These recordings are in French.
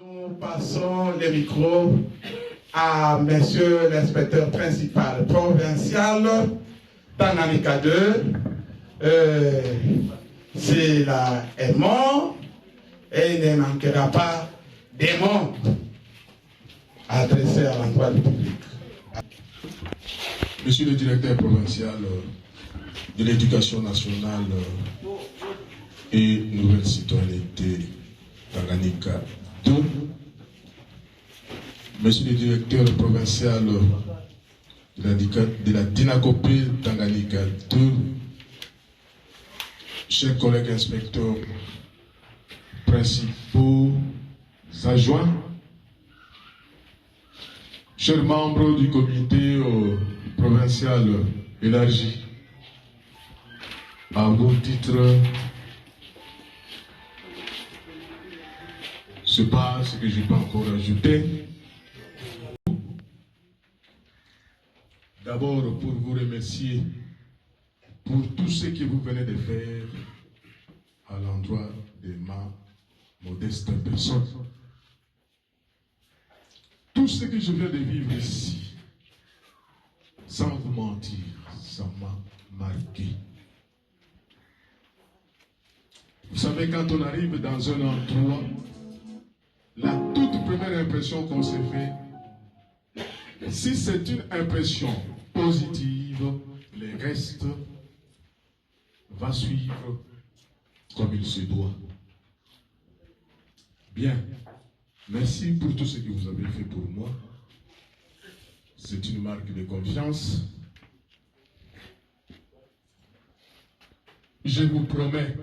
Nous passons le micro à monsieur l'inspecteur principal provincial Tanganyika 2. S'il est mort, et il ne manquera pas des mots adressés à l'endroit du public. Monsieur le directeur provincial de l'éducation nationale et nouvelle citoyenneté Tanganyika 2, monsieur le directeur provincial de la Dinakopé Tanganyika 2, chers collègues inspecteurs principaux adjoints, chers membres du comité provincial élargi, à vos titres, c'est pas ce que je peux encore ajouter. D'abord pour vous remercier pour tout ce que vous venez de faire à l'endroit de ma modeste personne. Tout ce que je viens de vivre ici, sans vous mentir, ça m'a marqué. Vous savez, quand on arrive dans un endroit, la toute première impression qu'on se fait, si c'est une impression positive, le reste va suivre comme il se doit. Bien, merci pour tout ce que vous avez fait pour moi. C'est une marque de confiance. Je vous promets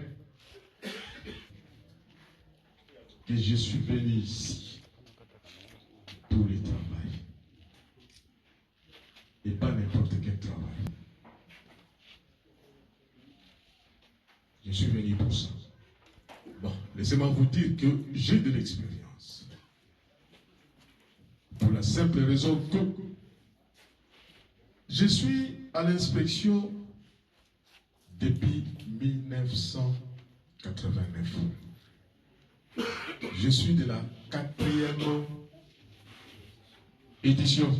que je suis venu ici pour le travail. Et pas n'importe quel travail. Je suis venu pour ça. Bon, laissez-moi vous dire que j'ai de l'expérience. Pour la simple raison que je suis à l'inspection depuis 1989. Je suis de la 4e édition.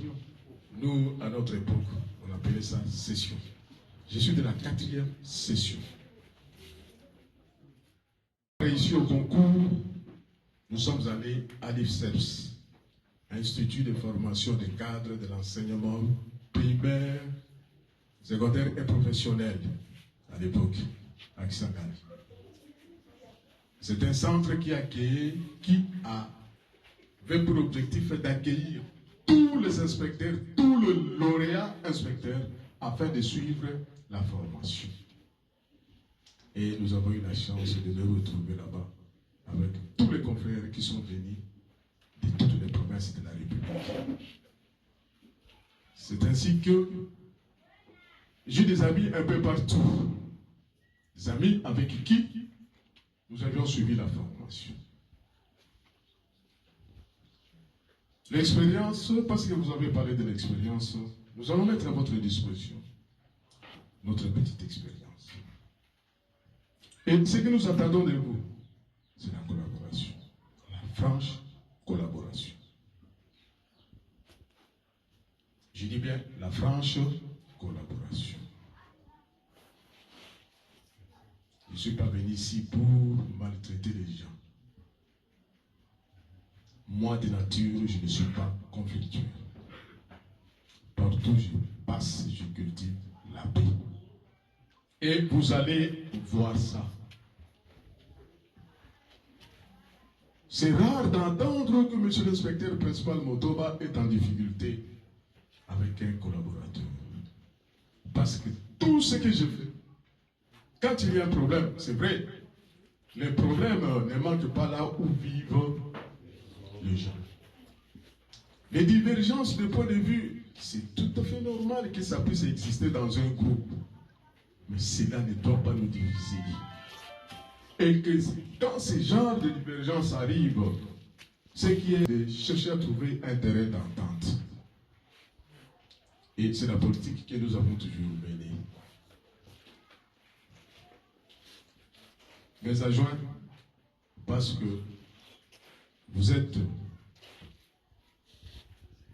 Nous, à notre époque, on appelait ça session. Je suis de la 4e session. Ici au concours, nous sommes allés à l'IFSEPS, Institut de formation des cadres de l'enseignement primaire, secondaire et professionnel, à l'époque, à Kisangani. C'est un centre qui avait pour objectif d'accueillir tous les inspecteurs, tous les lauréats inspecteurs, afin de suivre la formation. Et nous avons eu la chance de nous retrouver là-bas avec tous les confrères qui sont venus de toutes les provinces de la République. C'est ainsi que j'ai des amis un peu partout. Des amis avec qui nous avions suivi la formation. L'expérience, parce que vous avez parlé de l'expérience, nous allons mettre à votre disposition notre petite expérience. Et ce que nous attendons de vous, c'est la collaboration, la franche collaboration. Je dis bien la franche collaboration. Je ne suis pas venu ici pour maltraiter les gens. Moi, de nature, je ne suis pas conflictuel. Partout où je passe, je cultive la paix. Et vous allez voir ça. C'est rare d'entendre que M. l'inspecteur principal Motoba est en difficulté avec un collaborateur. Parce que tout ce que je fais, quand il y a un problème, c'est vrai, les problèmes ne manquent pas là où vivent les gens. Les divergences de point de vue, c'est tout à fait normal que ça puisse exister dans un groupe. Mais cela ne doit pas nous diviser. Et que quand ce genre de divergence arrive, ce qui est de chercher à trouver un terrain d'entente. Et c'est la politique que nous avons toujours menée. Mes adjoints, parce que Vous êtes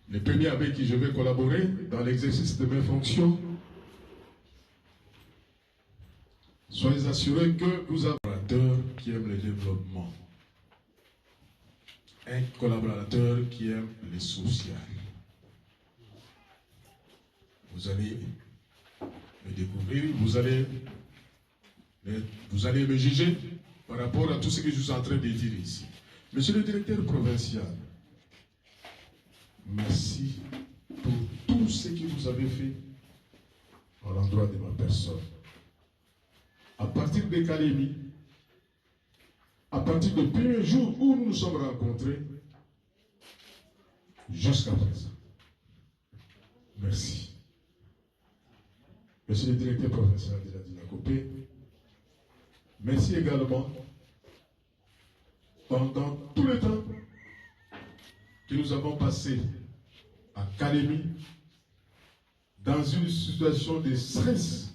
les premiers avec qui je vais collaborer dans l'exercice de mes fonctions. Soyez assurés que vous avez un collaborateur qui aime le développement. Un collaborateur qui aime le social. Vous allez me découvrir, vous allez me juger par rapport à tout ce que je suis en train de dire ici. Monsieur le directeur provincial, merci pour tout ce que vous avez fait à l'endroit de ma personne. À partir de Kalemi, à partir du premier jour où nous nous sommes rencontrés, jusqu'à présent. Merci. Monsieur le directeur provincial de la Dinakopé, merci également pendant tout le temps que nous avons passé à Kalemi dans une situation de stress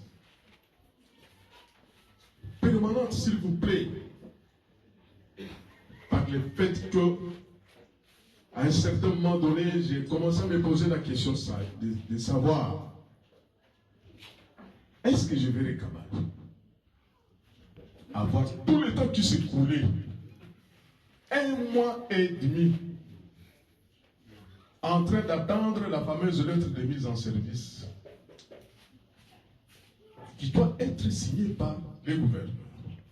permanente, s'il vous plaît, par le fait que à un certain moment donné, j'ai commencé à me poser la question de savoir est-ce que je vais capable avoir tout le temps qui s'est écoulé, 1 mois et demi, en train d'attendre la fameuse lettre de mise en service qui doit être signée par le gouvernement.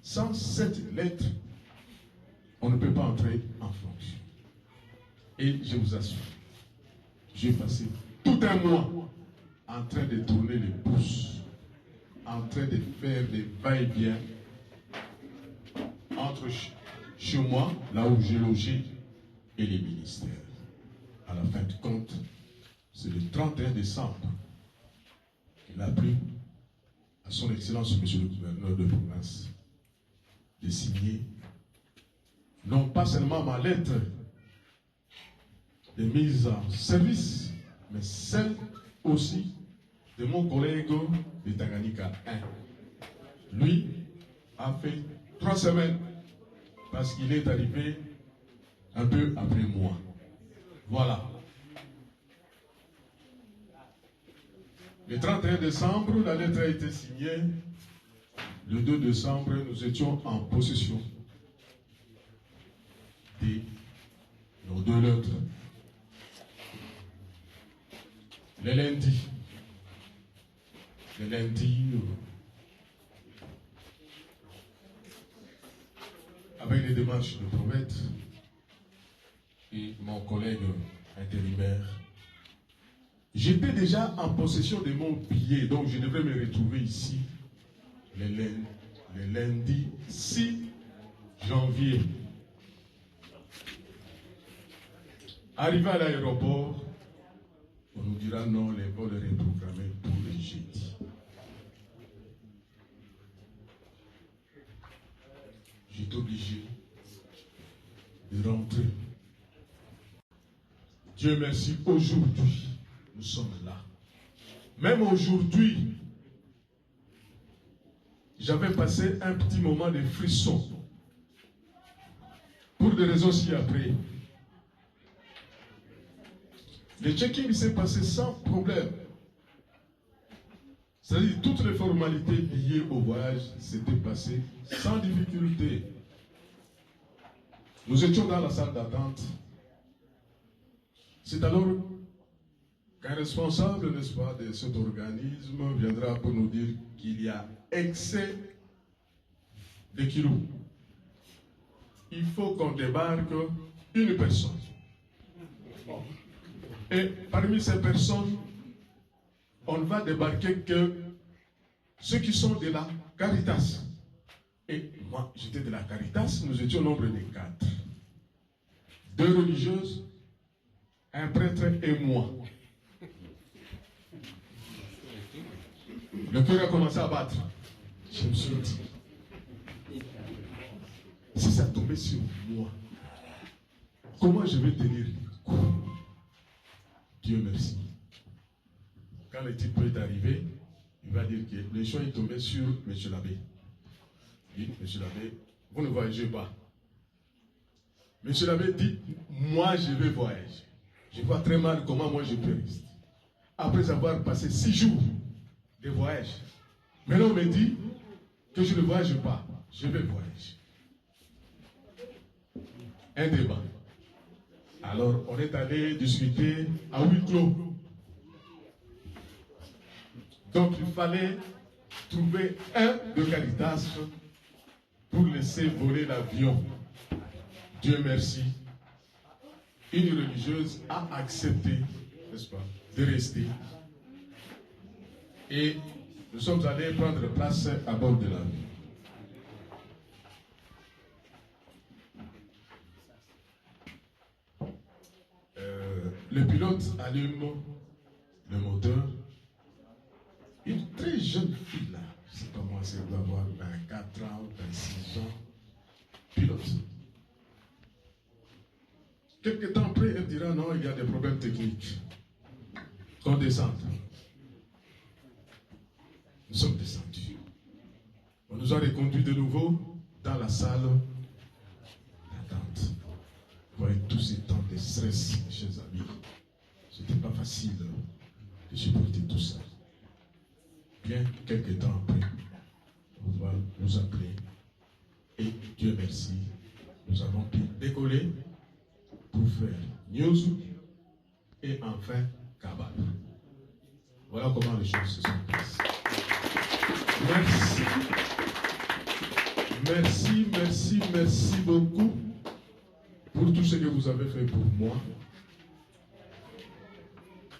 Sans cette lettre, on ne peut pas entrer en fonction. Et je vous assure, j'ai passé tout un mois en train de tourner les pouces, en train de faire des va-et-vient entre chez moi, là où j'ai logé, et les ministères. À la fin de compte, c'est le 31 décembre qu'il a pris à son Excellence, Monsieur le Gouverneur de province, de signer non pas seulement ma lettre de mise en service, mais celle aussi de mon collègue de Tanganyika 1. Lui a fait 3 semaines parce qu'il est arrivé un peu après moi. Voilà. Le 31 décembre, la lettre a été signée. Le 2 décembre, nous étions en possession de nos 2 lettres. Le lundi, avec les démarches de Promet et mon collègue intérimaire, j'étais déjà en possession de mon billet, donc je devrais me retrouver ici le lundi 6 janvier. Arrivé à l'aéroport, on nous dira non, les vols sont reprogrammés pour le jeudi. J'étais obligé de rentrer. Dieu merci, aujourd'hui, nous sommes là. Même aujourd'hui, j'avais passé un petit moment de frisson. Pour des raisons ci-après. Le check-in s'est passé sans problème. C'est-à-dire toutes les formalités liées au voyage s'étaient passées sans difficulté. Nous étions dans la salle d'attente. C'est alors qu'un responsable, n'est-ce pas, de cet organisme viendra pour nous dire qu'il y a excès de kilos. Il faut qu'on débarque une personne. Et parmi ces personnes, on ne va débarquer que ceux qui sont de la Caritas. Et moi, j'étais de la Caritas, nous étions au nombre de 4. 2 religieuses, un prêtre et moi. Le cœur a commencé à battre. Je me suis dit, si ça tombait sur moi, comment je vais tenir le coup? Dieu merci. Quand le type est arrivé, il va dire que le choix est tombé sur M. l'abbé. Oui, M. l'abbé, vous ne voyagez pas. Monsieur l'avait dit, moi je vais voyager. Je vois très mal comment moi je peux rester. Après avoir passé 6 jours de voyage, maintenant on me dit que je ne voyage pas. Je vais voyager. Un débat. Alors on est allé discuter à huis clos. Donc il fallait trouver un de Caritas pour laisser voler l'avion. Dieu merci. Une religieuse a accepté, n'est-ce pas, de rester. Et nous sommes allés prendre place à bord de l'avion. Le pilote allume le moteur. Une très jeune fille là, je ne sais pas moi, elle doit avoir 24 ans, 26 ans, pilote. Quelque temps après, elle dira non, il y a des problèmes techniques. Qu'on descende. Nous sommes descendus. On nous a reconduits de nouveau dans la salle d'attente. Vous voyez tous ces temps de stress, mes chers amis. Ce n'était pas facile de supporter tout ça. Bien, quelques temps après, on va nous appeler. Et Dieu merci, nous avons pu décoller pour faire news et enfin Kabbalah. Voilà comment les choses se sont passées. Merci. Merci, merci, merci beaucoup pour tout ce que vous avez fait pour moi.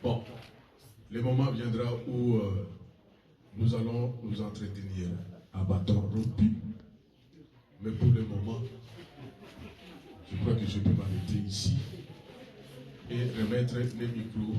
Bon, le moment viendra où nous allons nous entretenir à bâton rompu. Mais pour le moment, je crois que je peux m'arrêter ici et remettre les micros